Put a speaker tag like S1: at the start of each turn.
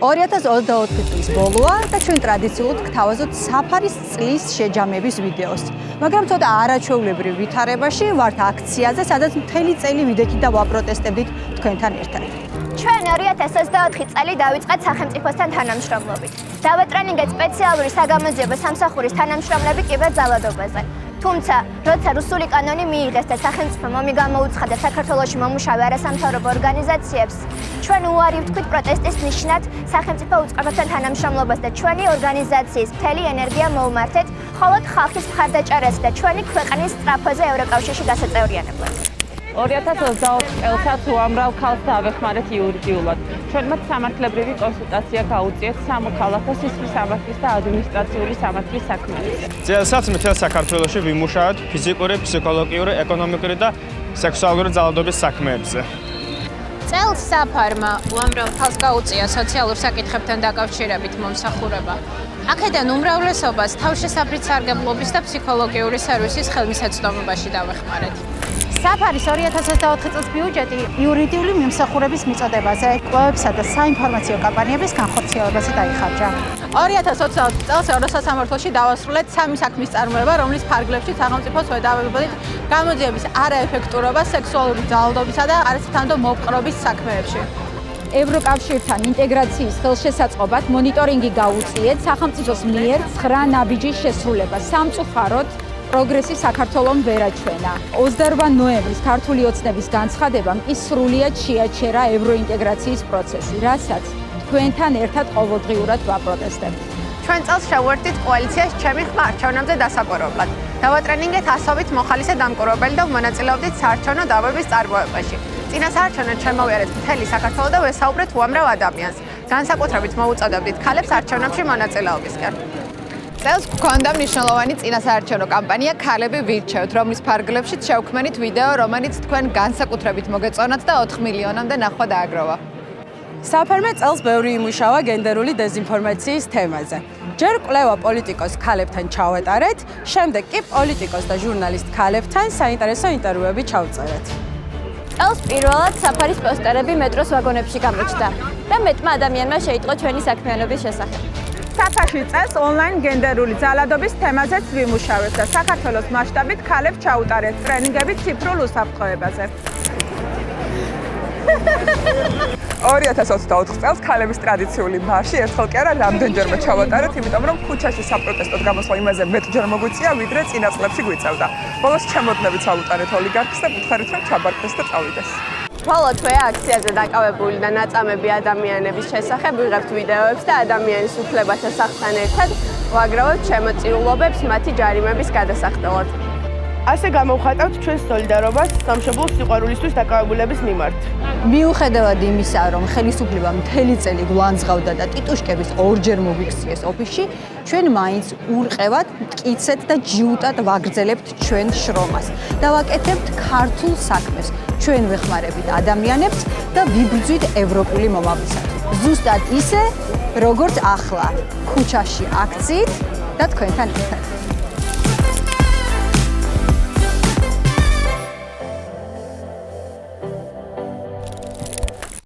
S1: 2024 წლის ბოლოა და ჩვენ ტრადიციულად გთავაზობთ საფარის წლის შეჯამების ვიდეოს. მაგრამ ცოტა არაჩვეულებრივ ვითარებაში ვართ აქციაზე, სადაც მთელი წელი ვიდექით და ვაპროტესტებდით თქვენთან ერთად.
S2: ჩვენ 2024 წელი დავიწყეთ სახელმწიფოსთან თანამშრომლობით. დავეტრენინგეთ სპეციალური საგამოძიებო სამსახურის თანამშრომლები კიბერძალადობაზე. თუმცა, როცა რუსული კანონი მიიღეს და სახელმწიფო მომიგამოუცხადა საქართველოში მომუშავე არასამთავრობო ორგანიზაციებს, ჩვენ უარი ვთქვით პროტესტის ნიშნად სახელმწიფო უწყებასთან თანამშრომლობას და ჩვენი ორგანიზაციის მთელი ენერგია მოუმართეთ მხოლოდ ხალხის მხარდაჭერაზე და ჩვენი ქვეყნის სწრაფოზე ევროკავშირში გასაწევრიანებლად.
S3: 2024 წელსაც უამრავ ქალს დავეხმარეთ იურიდიულად. ჩვენ მათ სამართლებრივი კონსულტაცია გაუწიეთ სამოქალაქო სისხლის სამართლის და ადმინისტრაციული სამართლის საქმეებზე.
S4: წელსაც მთელ საქართველოში ვიმუშავეთ ფიზიკური, ფსიქოლოგიური, ეკონომიკური და სექსუალური ძალადობის საქმეებზე.
S5: წელს საფარმა უამრავ ქალს გაუწია სოციალურ საკითხებთან დაკავშირებით მომსახურება. აქედან უმრავლესობას თავშესაფრის სარგებლობის და ფსიქოლოგიური სერვისის ხელმისაწვდომობაში დავეხმარეთ.
S1: საფარის 2024 წლის ბიუჯეტი იურიდიული მიმსახურების მიწოდებაზე, კვლევებსა და საინფორმაციო კამპანიების განხორციელებაზე დაიხარჯა.
S5: 2024 წელს ევროსასამართლოში დავასრულეთ 3 საქმის წარმოება, რომლის ფარგლებში სახელმწიფოს ვედავებოდით გამოძიების არაეფექტურობა სექსუალური ძალადობისა და არასათანადო მოპყრობის საქმეებში.
S1: ევროკავშირთან ინტეგრაციის ხელშესაწყობად მონიტორინგი გაუწიეთ სახელმწიფოს მიერ 9 ნაბიჯის შესრულება სამწუხაროდ პროგრესი საქართველომ ვერ აჩვენა. 28 ნოემბრის ქართული ოცნების განცხადებამ ის სრულიად შეაჩერა ევროინტეგრაციის პროცესი, რასაც თქვენთან ერთად ყოველდღიურად ვაპროტესტებთ.
S5: ჩვენ წელს შევერთდით კოალიციას ჩემი ხმა არჩევნებზე დასაპყრობლად. დავატრენინგეთ ასობით მოხალისე დამკვირვებელი და მონაწილეობდით საარჩევნო დავების წარმოებაში. წინასაარჩევნოდ შემოვიარეთ მთელი საქართველო და ვესაუბრეთ უამრავ ადამიანს. განსაკუთრებით მოუწოდებდით ქალებს არჩევნებში მონაწილეობისკენ. წელს გვქონდა მნიშვნელოვანი წინასაარჩევნო კამპანია ქალები ვირჩევთ, რომლის ფარგლებშიც შევქმნით ვიდეო, რომელიც თქვენ განსაკუთრებით მოგეწონათ და 4 მილიონამდე ნახვა დააგროვა.
S3: საფარმე წელს ბევრი იმუშავა გენდერული დეზინფორმაციის თემაზე. ჯერ კვლევა პოლიტიკოს ქალებთან ჩავეტარეთ, შემდეგ კი პოლიტიკოს და ჟურნალისტ ქალებთან საინტერესო ინტერვიუები ჩავწერეთ.
S2: წელს პირველად საფარის პოსტერები მეტროს ვაგონებში გამოჩნდა და მეტმა ადამიანმა შეიტყო ჩვენი საქმიანობის შესახებ.
S3: საფარში წელს ონლაინ გენდერული ძალადობის თემაზეც ვიმუშავებთ და საქართველოს მასშტაბით ქალებს ჩაუტარეთ ტრენინგები ციფრულ უსაფრთხოებაზე.
S6: 2024 წელს ქალების ტრადიციული მარში ერთხელ კი არა რამდენჯერმე ჩავატარეთ, იმიტომ რომ ქუჩაში საპროტესტოდ გამოსვლა იმაზე მეტჯერ მოგვიწია, ვიდრე წინა წლებში გვიწევდა. ბოლოს ჩემოდნებით ჩავუტარეთ ოლიგარქს და ვუთხარით, რომ ჩაბარდეს და წავიდეს.
S5: თვალოთვე აქციაზე დაკავებული და ნაწამები ადამიანების შესახებ ვიღებთ ვიდეოებს და ადამიანის უფლებათა სახლთან ერთად ვაგროვებთ შემოწირულობებს მათი ჯარიმების გადასახდელად.
S3: ასე გამოვხატავთ ჩვენ სოლიდარობას სამშობლოს სიყვარულისთვის დაკავებულების მიმართ.
S1: მიუხედავად იმისა, რომ ხელისუფლება მთელი წელი გულანძღავდა და ტიტუშკების ორჯერ მოგვიქციეს ოფისში, ჩვენ მაინც ურყევად, მტკიცეთ და ჯიუტად ვაგრძელებთ ჩვენ შრომას და ვაკეთებთ ქართულ საქმეს. ჩვენ ვეხმარებით ადამიანებს და ვიბრძვით ევროპული მომავლისათვის. ზუსტად ისე, როგორც ახლა, ქუჩაში აქციით და თქვენთან ერთად.